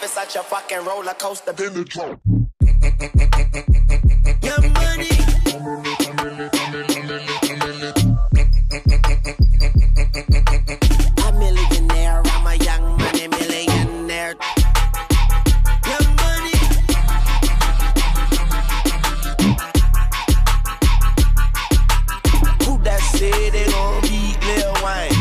it's such a fucking roller coaster. Then the drum. Your money. A millionaire, I'm a young money millionaire. Your money. Who that said they gon' beat Lil Wayne?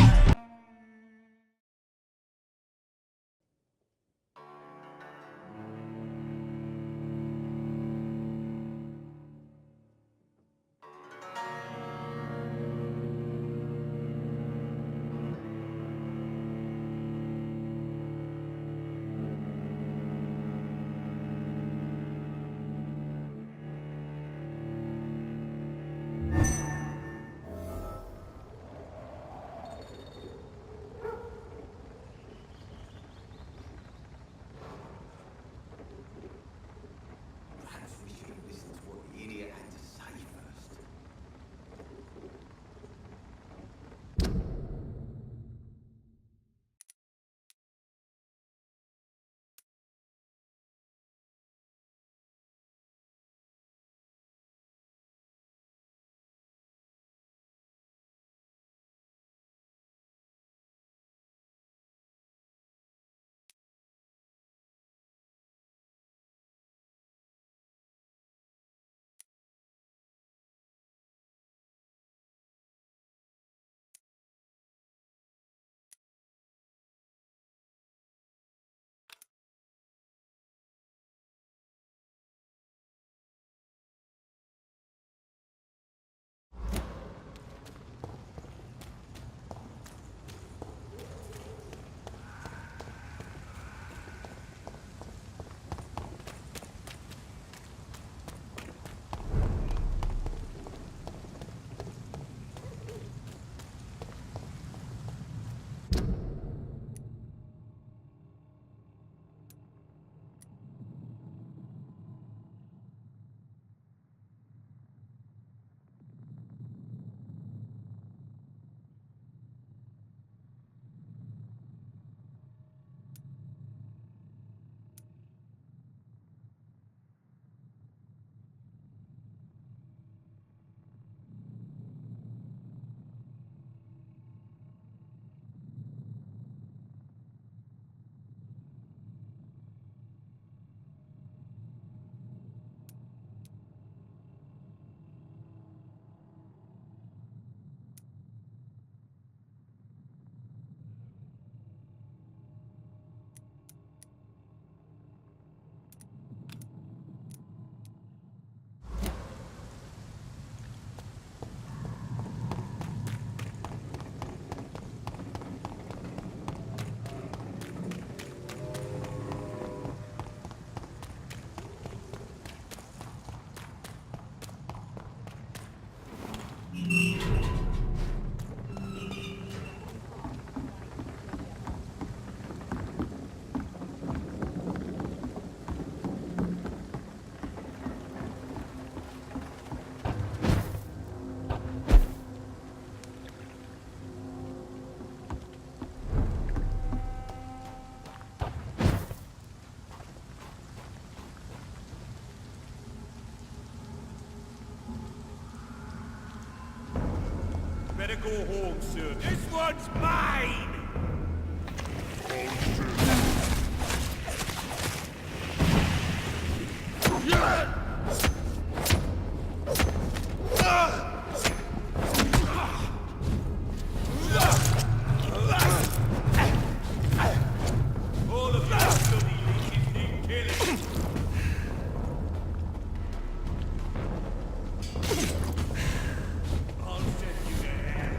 Better go home, sir. This one's mine! All of you bloody leeches need killing. I'll send you there.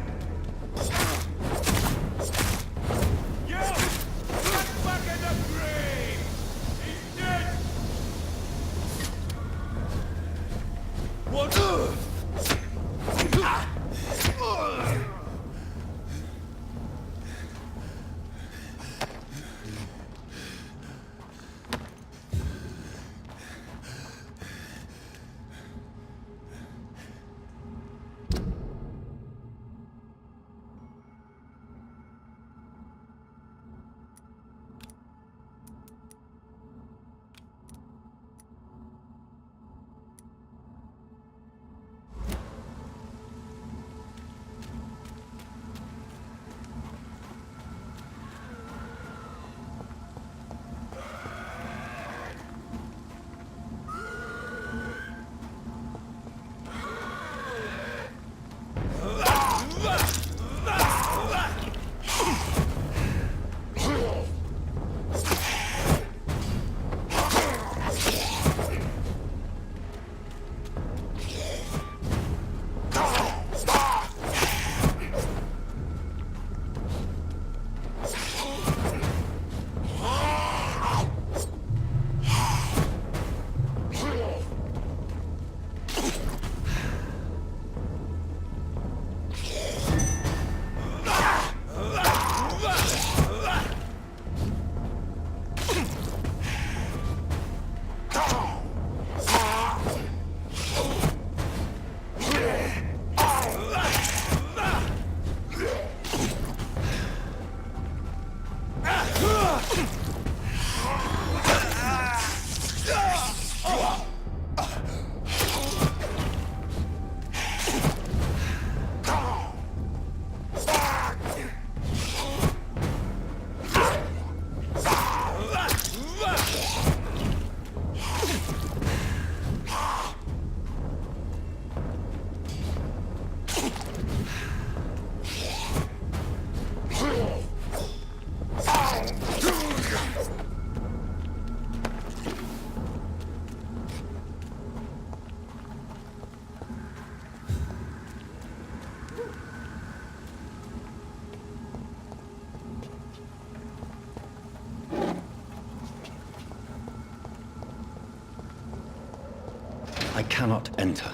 I cannot enter.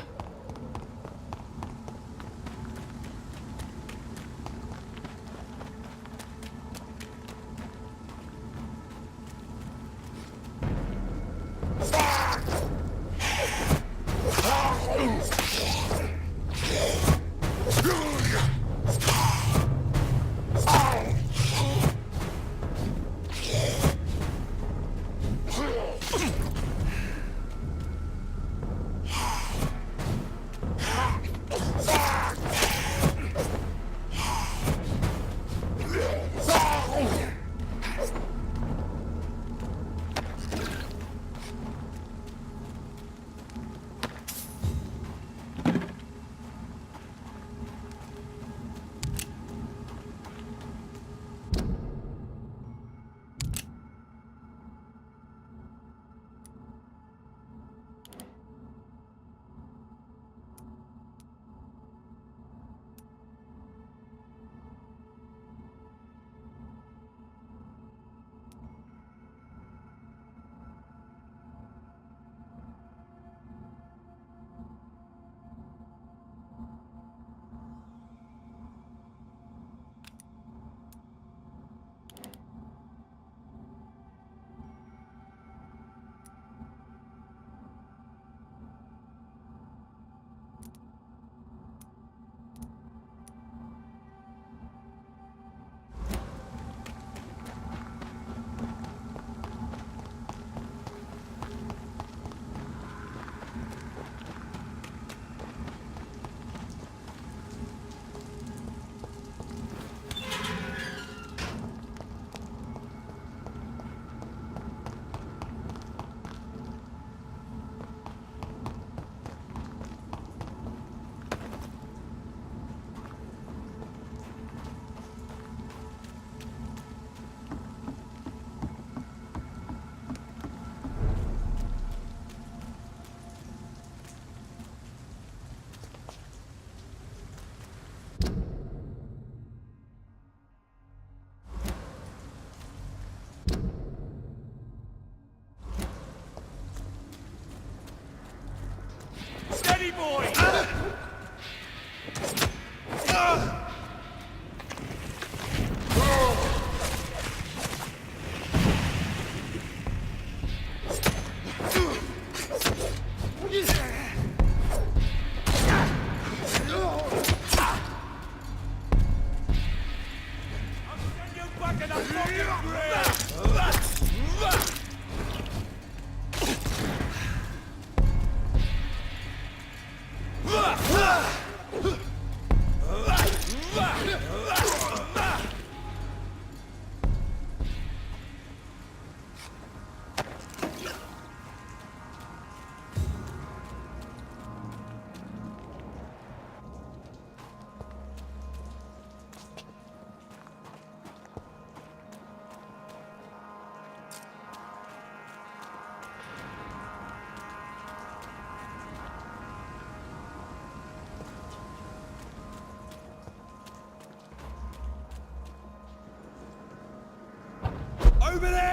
Steady, boy! Over there!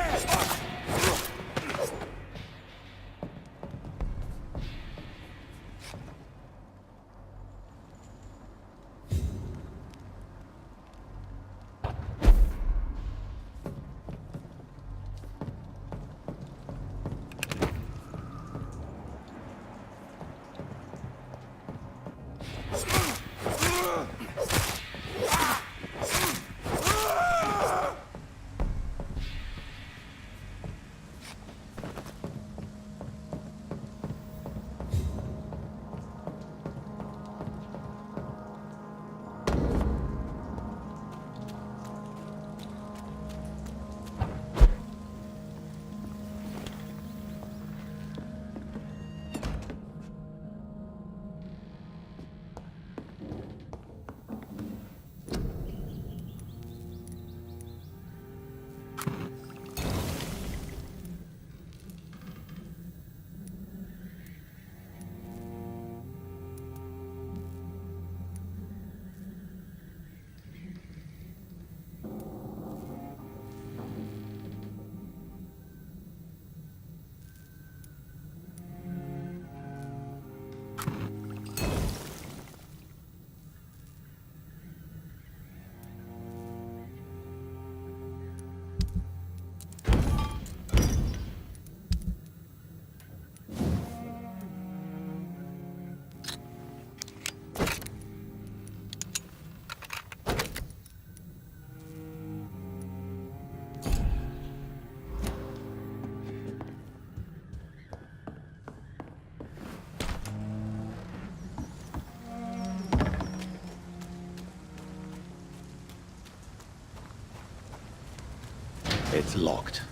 It's locked.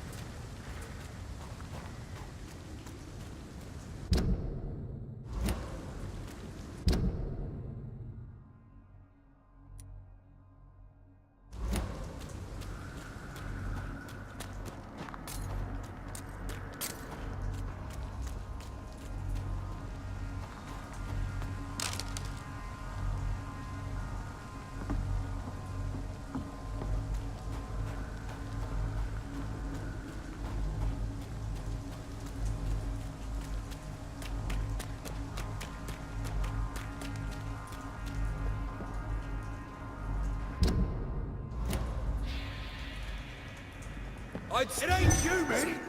It ain't human!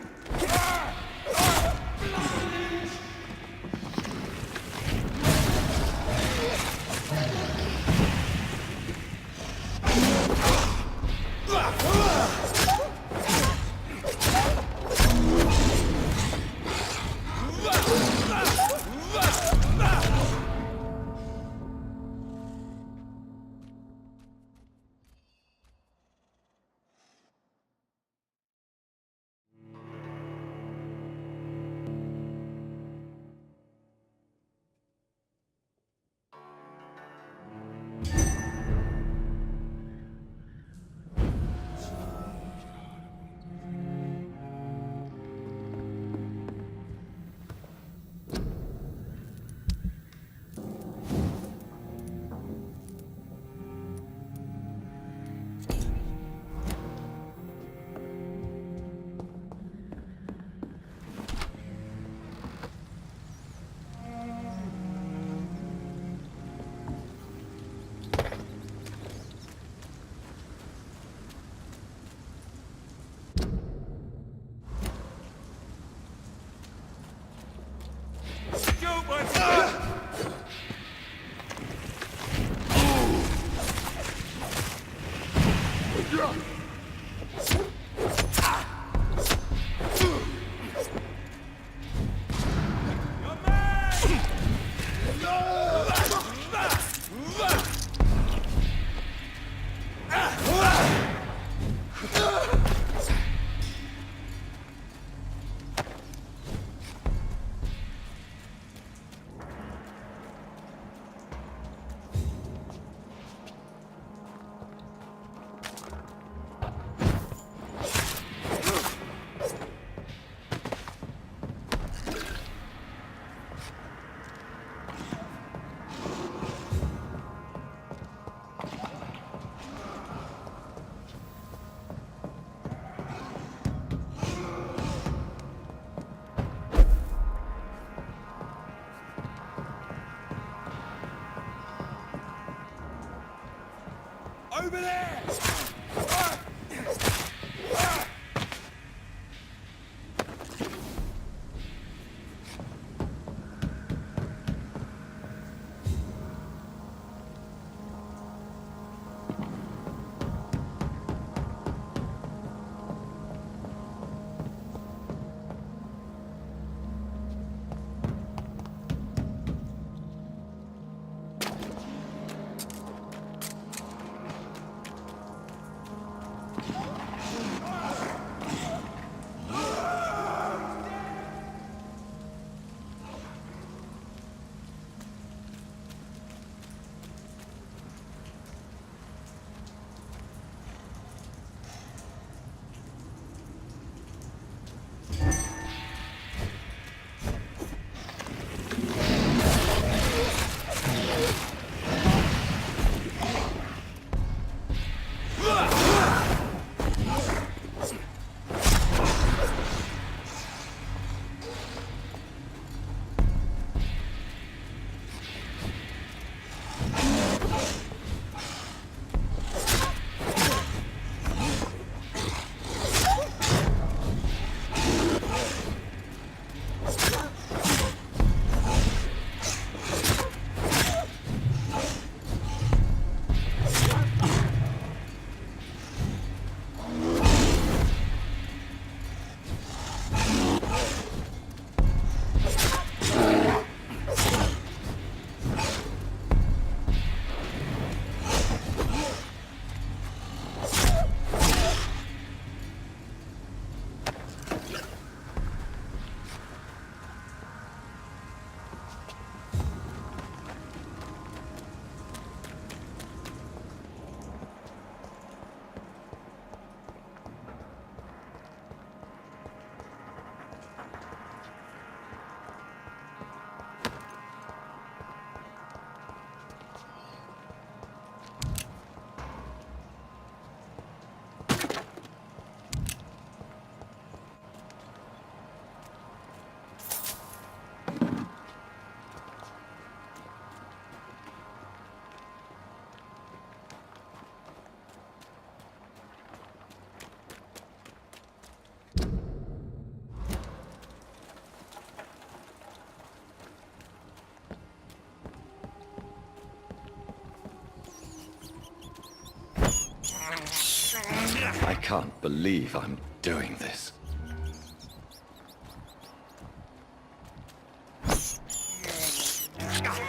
can't believe I'm doing this.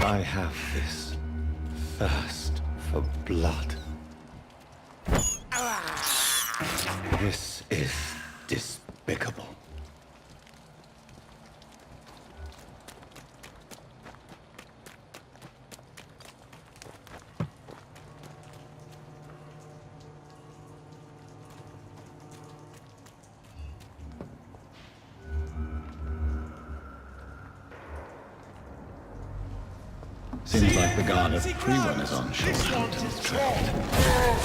I have this thirst for blood. This is despicable. Seems like the guard of Pre-One is on Shorthampton's trail.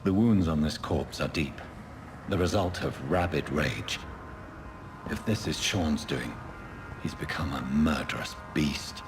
The wounds on this corpse are deep, the result of rabid rage. If this is Sean's doing, he's become a murderous beast.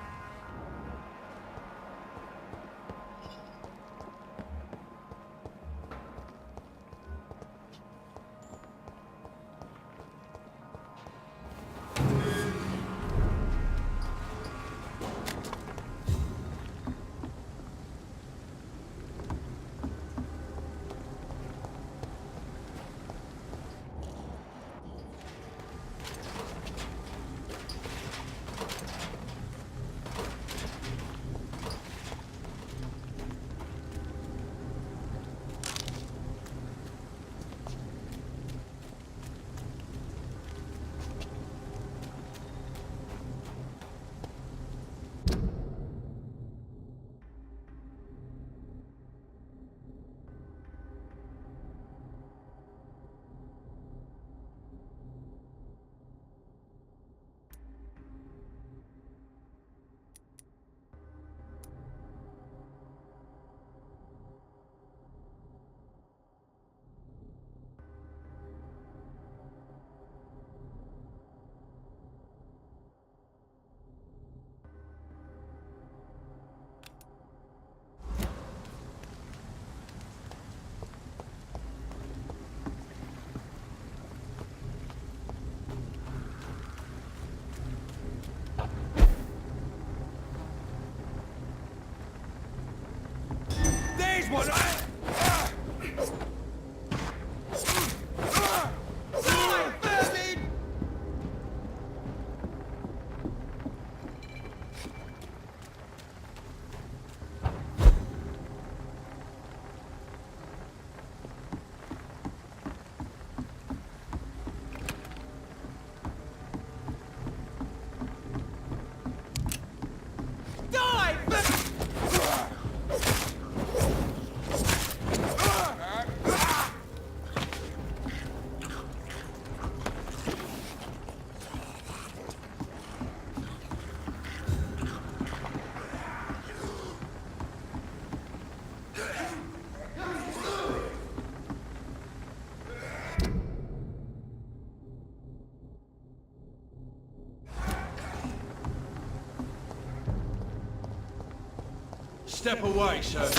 Step away, sir.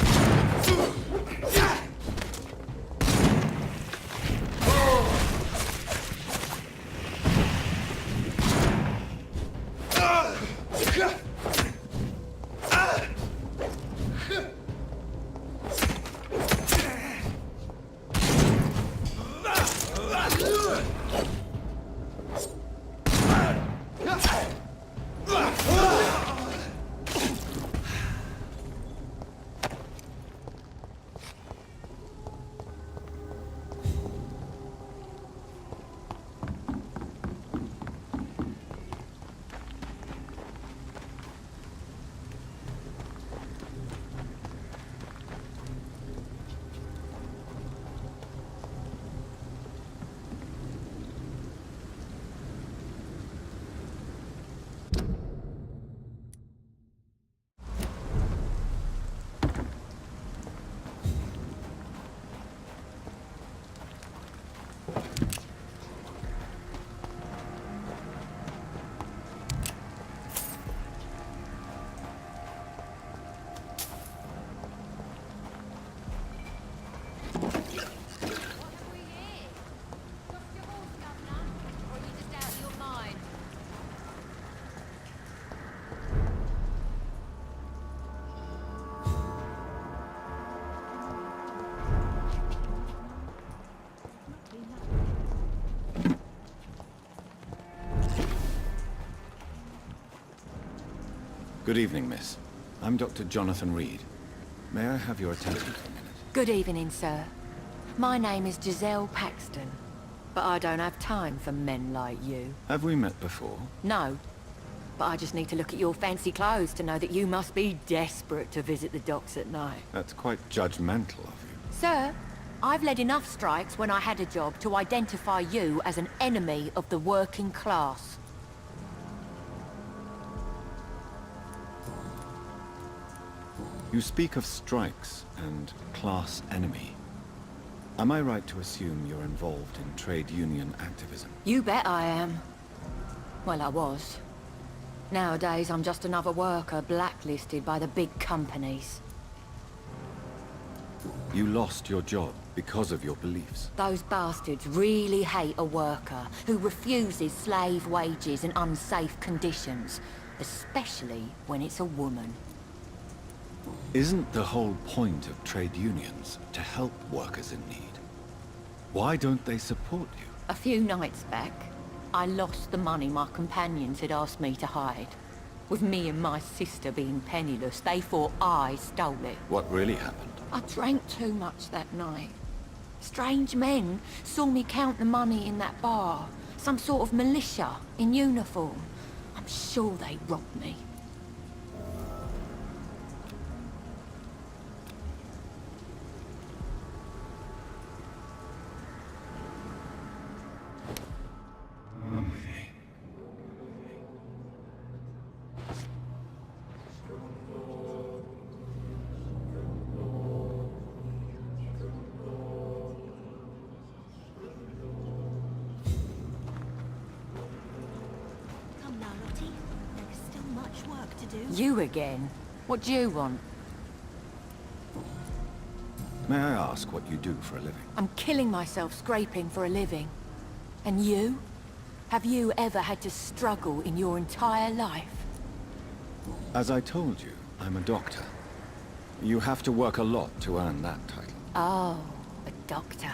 Good evening, miss. I'm Dr. Jonathan Reid. May I have your attention for a minute? Good evening, sir. My name is Giselle Paxton, but I don't have time for men like you. Have we met before? No, but I just need to look at your fancy clothes to know that you must be desperate to visit the docks at night. That's quite judgmental of you. Sir, I've led enough strikes when I had a job to identify you as an enemy of the working class. You speak of strikes and class enemy. Am I right to assume you're involved in trade union activism? You bet I am. Well, I was. Nowadays, I'm just another worker blacklisted by the big companies. You lost your job because of your beliefs. Those bastards really hate a worker who refuses slave wages and unsafe conditions, especially when it's a woman. Isn't the whole point of trade unions to help workers in need? Why don't they support you? A few nights back, I lost the money my companions had asked me to hide. With me and my sister being penniless, they thought I stole it. What really happened? I drank too much that night. Strange men saw me count the money in that bar. Some sort of militia in uniform. I'm sure they robbed me. You again? What do you want? May I ask what you do for a living? I'm killing myself scraping for a living. And you? Have you ever had to struggle in your entire life? As I told you, I'm a doctor. You have to work a lot to earn that title. Oh, a doctor.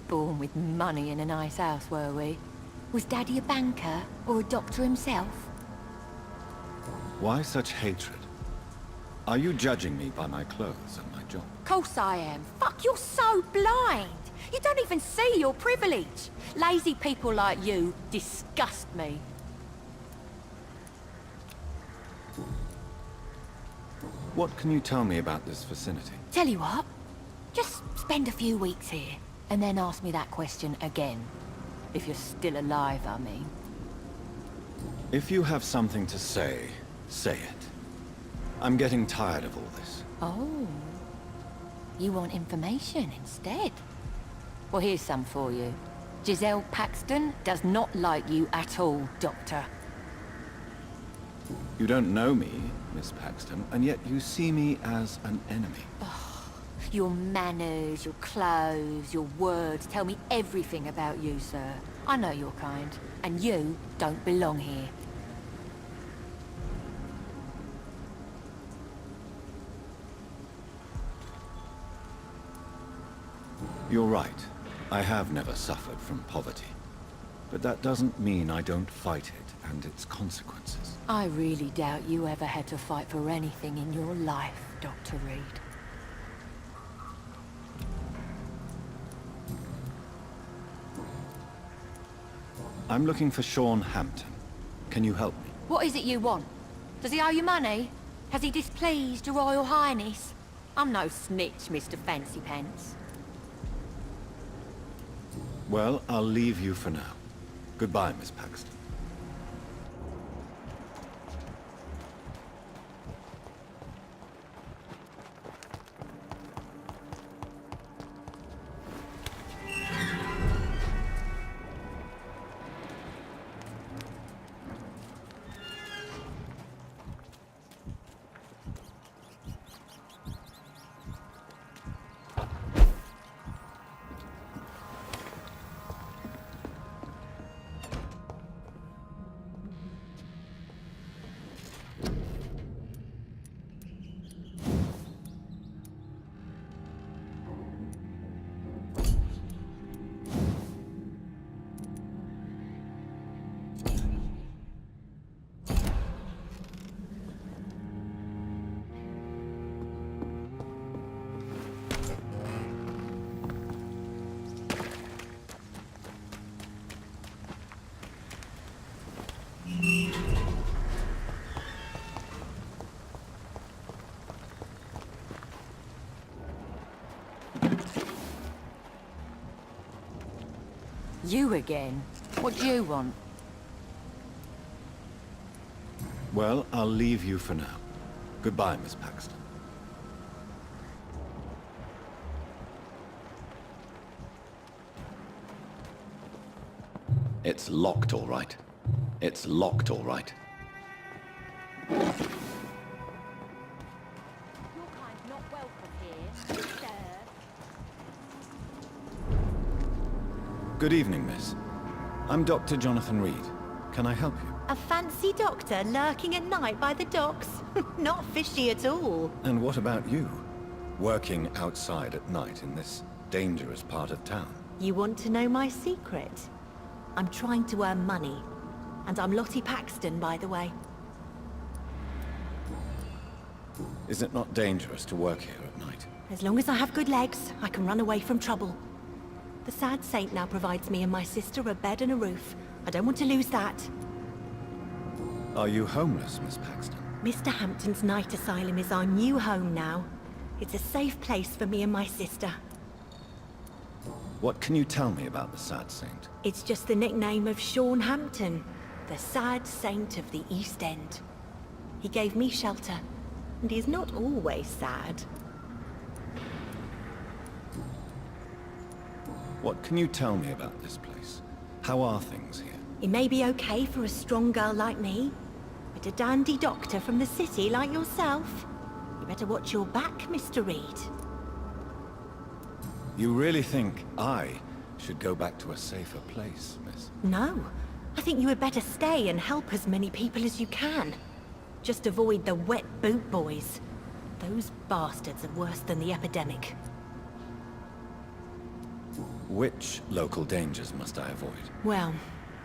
Born with money in a nice house, were we? Was Daddy a banker or a doctor himself? Why such hatred? Are you judging me by my clothes and my job? Course I am. Fuck, you're so blind. You don't even see your privilege. Lazy people like you disgust me. What can you tell me about this vicinity? Tell you what, just spend a few weeks here, and then ask me that question again. If you're still alive, I mean. If you have something to say, say it. I'm getting tired of all this. Oh. You want information instead? Well, here's some for you. Giselle Paxton does not like you at all, Doctor. You don't know me, Miss Paxton, and yet you see me as an enemy. Your manners, your clothes, your words tell me everything about you, sir. I know your kind, and you don't belong here. You're right. I have never suffered from poverty. But that doesn't mean I don't fight it and its consequences. I really doubt you ever had to fight for anything in your life, Dr. Reid. I'm looking for Sean Hampton. Can you help me? What is it you want? Does he owe you money? Has he displeased your Royal Highness? I'm no snitch, Mr. Fancy Pants. Well, I'll leave you for now. Goodbye, Miss Paxton. You again? What do you want? Well, I'll leave you for now. Goodbye, Miss Paxton. It's locked, all right. It's locked, all right. Your kind's not welcome here, sir. Good evening, miss. I'm Dr. Jonathan Reid. Can I help you? A fancy doctor lurking at night by the docks? Not fishy at all. And what about you? Working outside at night in this dangerous part of town? You want to know my secret? I'm trying to earn money. And I'm Lottie Paxton, by the way. Is it not dangerous to work here at night? As long as I have good legs, I can run away from trouble. The sad saint now provides me and my sister a bed and a roof. I don't want to lose that. Are you homeless, Miss Paxton? Mr. Hampton's night asylum is our new home now. It's a safe place for me and my sister. What can you tell me about the sad saint? It's just the nickname of Sean Hampton, the sad saint of the East End. He gave me shelter, and he's not always sad. What can you tell me about this place? How are things here? It may be okay for a strong girl like me, but a dandy doctor from the city like yourself, you better watch your back, Mr. Reid. You really think I should go back to a safer place, miss? No, I think you had better stay and help as many people as you can. Just avoid the wet boot boys. Those bastards are worse than the epidemic. Which local dangers must I avoid? Well,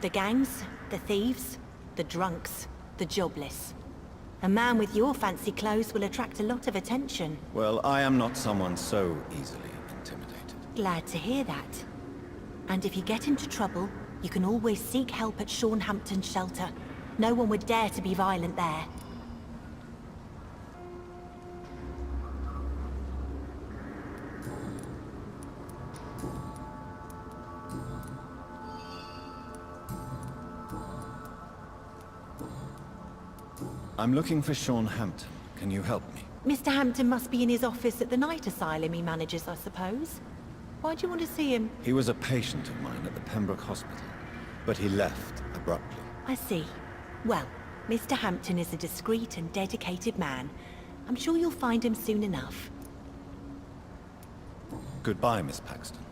the gangs, the thieves, the drunks, the jobless. A man with your fancy clothes will attract a lot of attention. Well, I am not someone so easily intimidated. Glad to hear that. And if you get into trouble, you can always seek help at Sean Hampton's shelter. No one would dare to be violent there. I'm looking for Sean Hampton. Can you help me? Mr. Hampton must be in his office at the night asylum he manages, I suppose. Why do you want to see him? He was a patient of mine at the Pembroke Hospital, but he left abruptly. I see. Well, Mr. Hampton is a discreet and dedicated man. I'm sure you'll find him soon enough. Goodbye, Miss Paxton.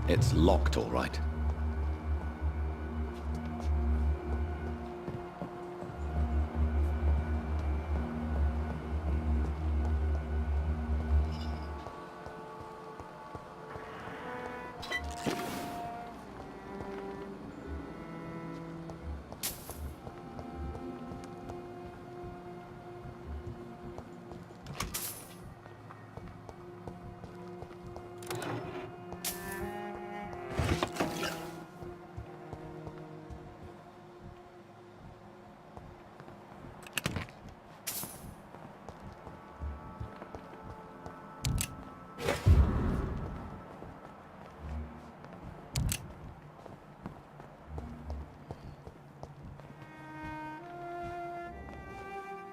It's locked, all right.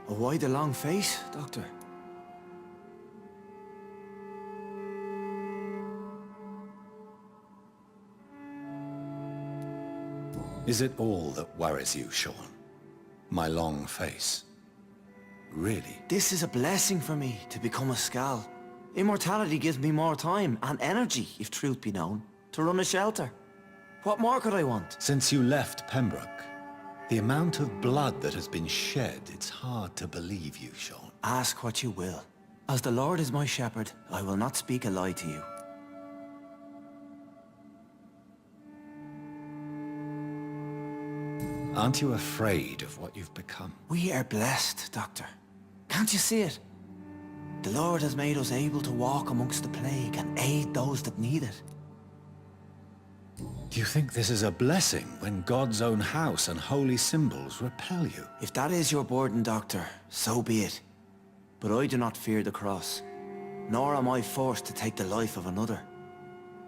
Why the long face, Doctor? Is it all that worries you, Sean? My long face? Really? This is a blessing for me, to become a Skal. Immortality gives me more time and energy, if truth be known, to run a shelter. What more could I want? Since you left Pembroke, the amount of blood that has been shed, it's hard to believe you, Sean. Ask what you will. As the Lord is my shepherd, I will not speak a lie to you. Aren't you afraid of what you've become? We are blessed, Doctor. Can't you see it? The Lord has made us able to walk amongst the plague and aid those that need it. Do you think this is a blessing when God's own house and holy symbols repel you? If that is your burden, Doctor, so be it. But I do not fear the cross, nor am I forced to take the life of another.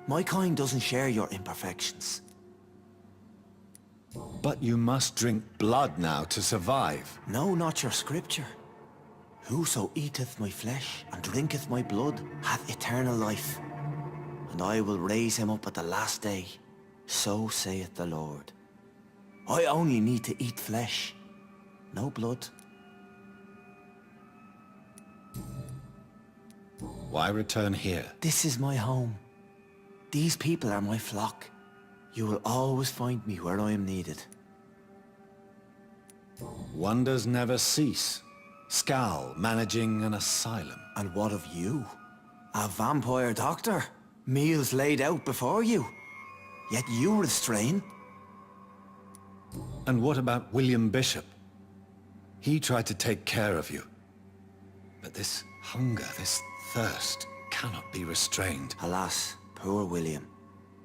My kind doesn't share your imperfections. But you must drink blood now to survive. No, not your scripture. Whoso eateth my flesh and drinketh my blood hath eternal life, and I will raise him up at the last day. So saith the Lord. I only need to eat flesh, no blood. Why return here? This is my home. These people are my flock. You will always find me where I am needed. Wonders never cease. Skal managing an asylum. And what of you? A vampire doctor? Meals laid out before you. Yet you restrain. And what about William Bishop? He tried to take care of you. But this hunger, this thirst, cannot be restrained. Alas, poor William.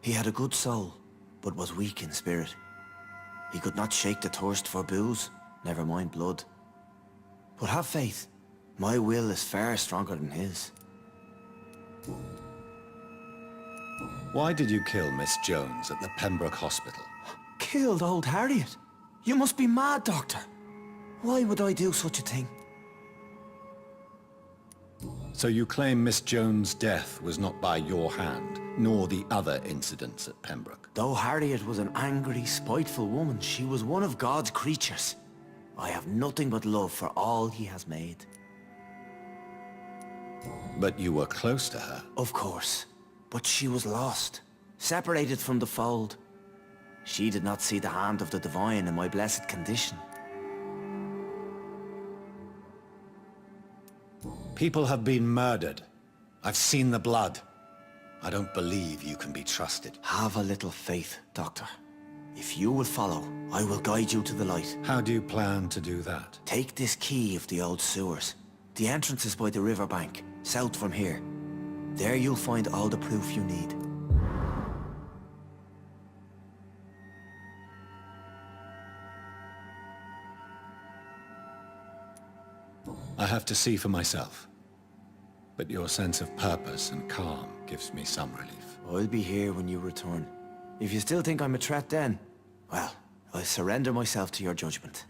He had a good soul, but was weak in spirit. He could not shake the thirst for booze, never mind blood. But have faith. My will is far stronger than his. Why did you kill Miss Jones at the Pembroke Hospital? Killed old Harriet? You must be mad, Doctor. Why would I do such a thing? So you claim Miss Jones' death was not by your hand, nor the other incidents at Pembroke? Though Harriet was an angry, spiteful woman, she was one of God's creatures. I have nothing but love for all he has made. But you were close to her. Of course. But she was lost, separated from the fold. She did not see the hand of the divine in my blessed condition. People have been murdered. I've seen the blood. I don't believe you can be trusted. Have a little faith, Doctor. If you will follow, I will guide you to the light. How do you plan to do that? Take this key of the old sewers. The entrance is by the riverbank, south from here. There you'll find all the proof you need. I have to see for myself. But your sense of purpose and calm gives me some relief. I'll be here when you return. If you still think I'm a threat then, well, I'll surrender myself to your judgment.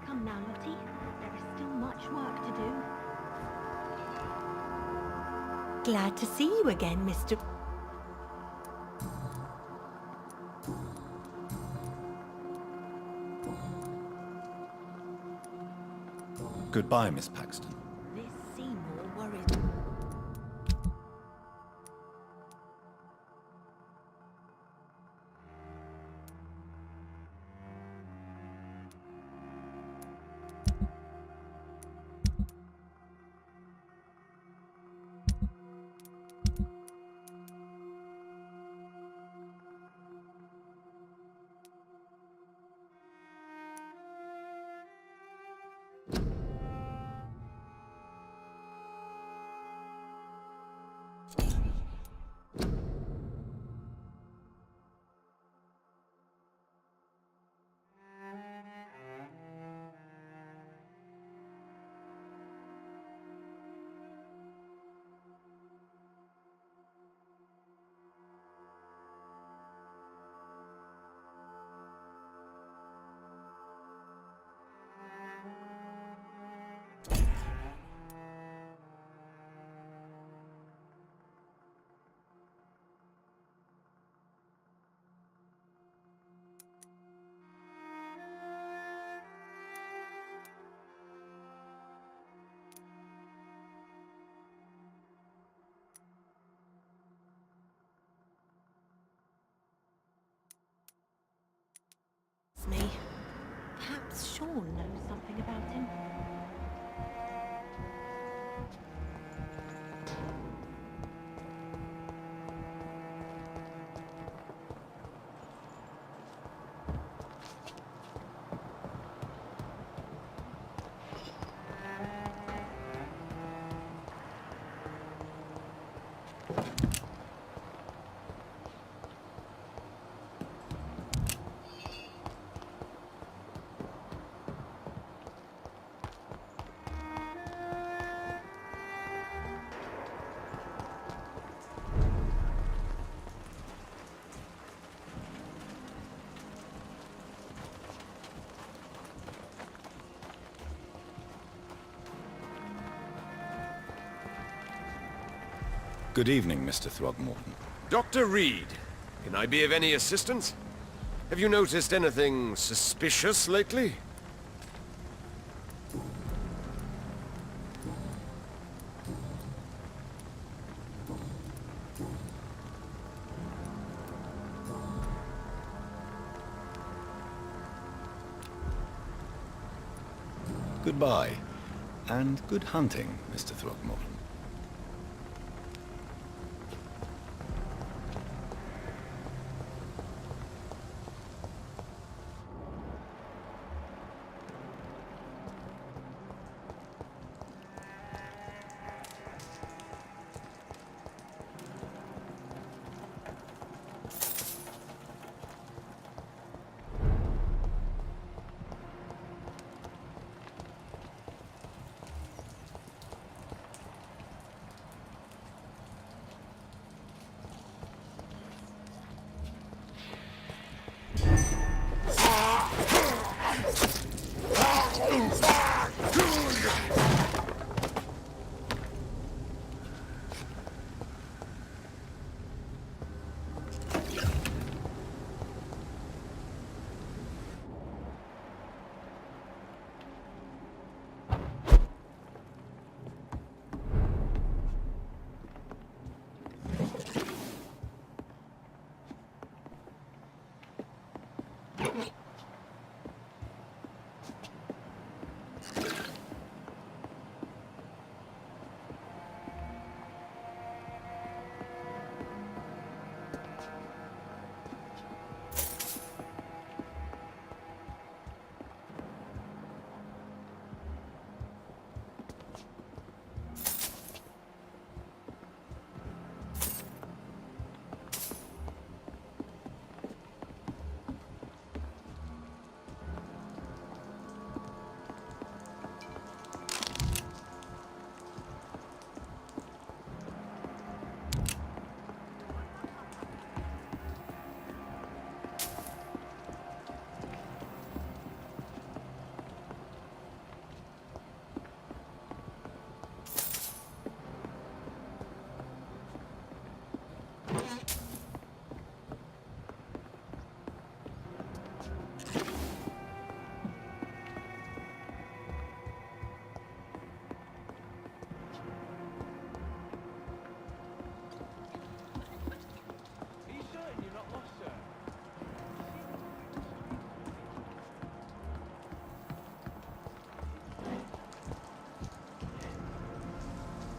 Come now, Lottie. There is still much work to do. Glad to see you again, Mr. Goodbye, Miss Paxton. This Seymour worries. Me. Perhaps Sean knows something about him. Good evening, Mr. Throgmorton. Dr. Reid, can I be of any assistance? Have you noticed anything suspicious lately? Goodbye, and good hunting, Mr. Throgmorton.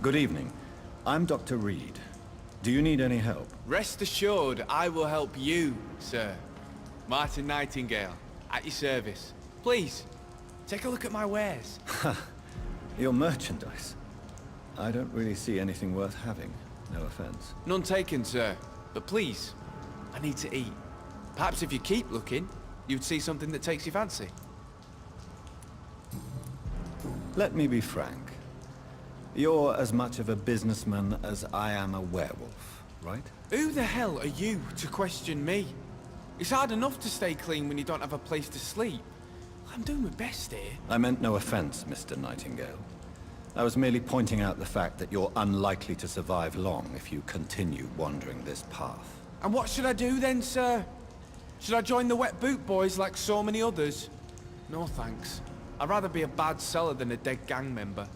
Good evening. I'm Dr. Reid. Do you need any help? Rest assured, I will help you, sir. Martin Nightingale, at your service. Please, take a look at my wares. Your merchandise. I don't really see anything worth having. No offense. None taken, sir. But please, I need to eat. Perhaps if you keep looking, you'd see something that takes your fancy. Let me be frank. You're as much of a businessman as I am a werewolf, right? Who the hell are you to question me? It's hard enough to stay clean when you don't have a place to sleep. I'm doing my best here. I meant no offense, Mr. Nightingale. I was merely pointing out the fact that you're unlikely to survive long if you continue wandering this path. And what should I do then, sir? Should I join the wet boot boys like so many others? No thanks. I'd rather be a bad seller than a dead gang member.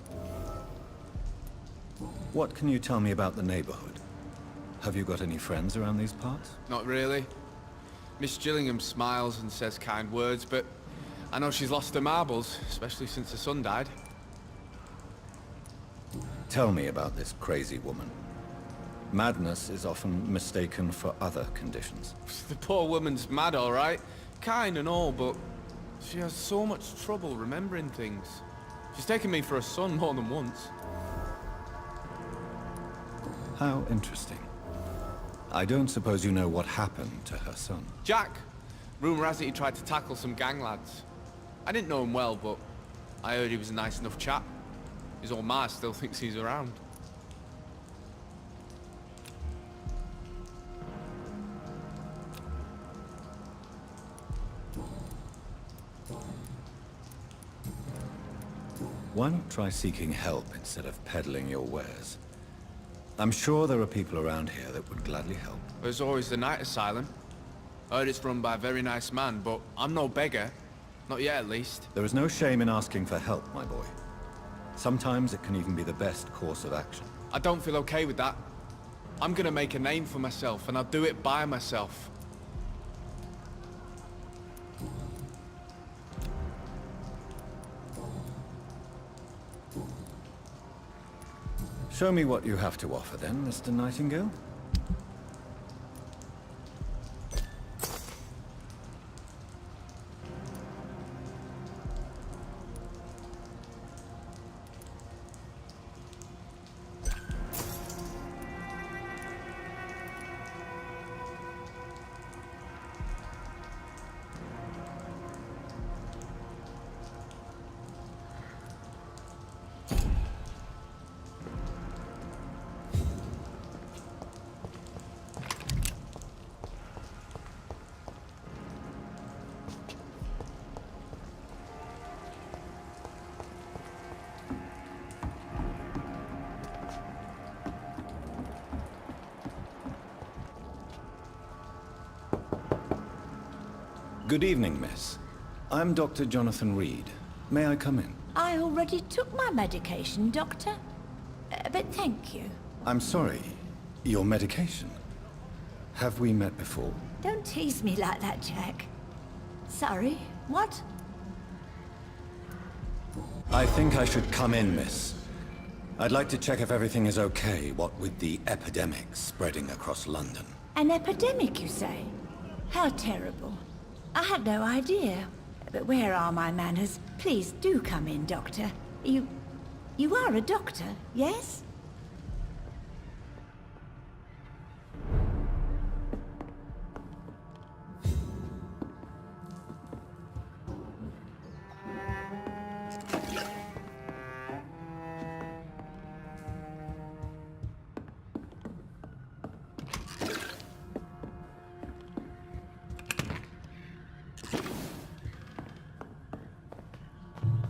What can you tell me about the neighborhood? Have you got any friends around these parts? Not really. Miss Gillingham smiles and says kind words, but I know she's lost her marbles, especially since her son died. Tell me about this crazy woman. Madness is often mistaken for other conditions. The poor woman's mad, all right. Kind and all, but she has so much trouble remembering things. She's taken me for a son more than once. How interesting. I don't suppose you know what happened to her son. Jack. Rumour has it he tried to tackle some gang lads. I didn't know him well, but I heard he was a nice enough chap. His old ma still thinks he's around. Why not try seeking help instead of peddling your wares? I'm sure there are people around here that would gladly help. There's always the night asylum. I heard it's run by a very nice man, but I'm no beggar. Not yet, at least. There is no shame in asking for help, my boy. Sometimes it can even be the best course of action. I don't feel okay with that. I'm gonna make a name for myself, and I'll do it by myself. Show me what you have to offer then, Mr. Nightingale. Good evening, miss. I'm Dr. Jonathan Reid. May I come in? I already took my medication, Doctor. But thank you. I'm sorry. Your medication? Have we met before? Don't tease me like that, Jack. Sorry, what? I think I should come in, miss. I'd like to check if everything is okay, what with the epidemic spreading across London. An epidemic, you say? How terrible. I had no idea. But where are my manners? Please do come in, Doctor. You are a doctor, yes?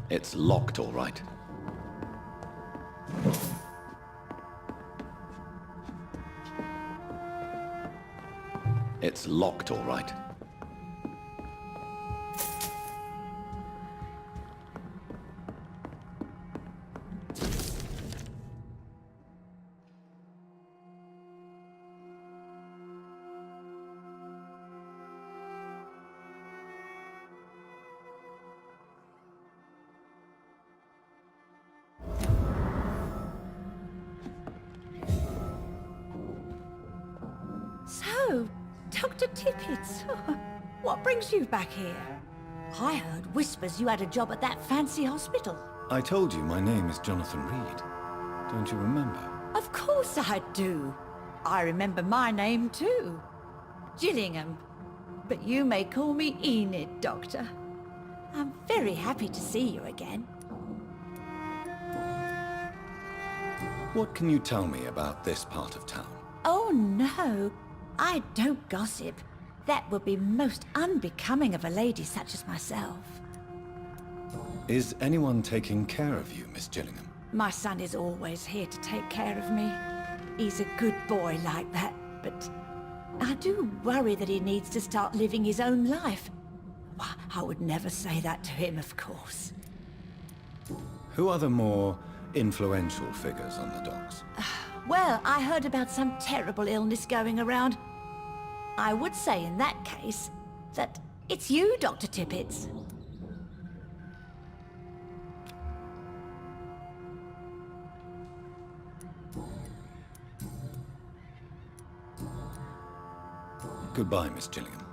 It's locked, all right. It's locked, all right. So, Dr. Tippett, what brings you back here? I heard whispers you had a job at that fancy hospital. I told you my name is Jonathan Reid. Don't you remember? Of course I do. I remember my name too. Gillingham. But you may call me Enid, Doctor. I'm very happy to see you again. What can you tell me about this part of town? Oh no, I don't gossip. That would be most unbecoming of a lady such as myself. Is anyone taking care of you, Miss Gillingham? My son is always here to take care of me. He's a good boy like that, but I do worry that he needs to start living his own life. Why, I would never say that to him, of course. Who are the more influential figures on the docks? Well, I heard about some terrible illness going around. I would say in that case that it's you, Dr. Tippett. Goodbye, Miss Gillingham.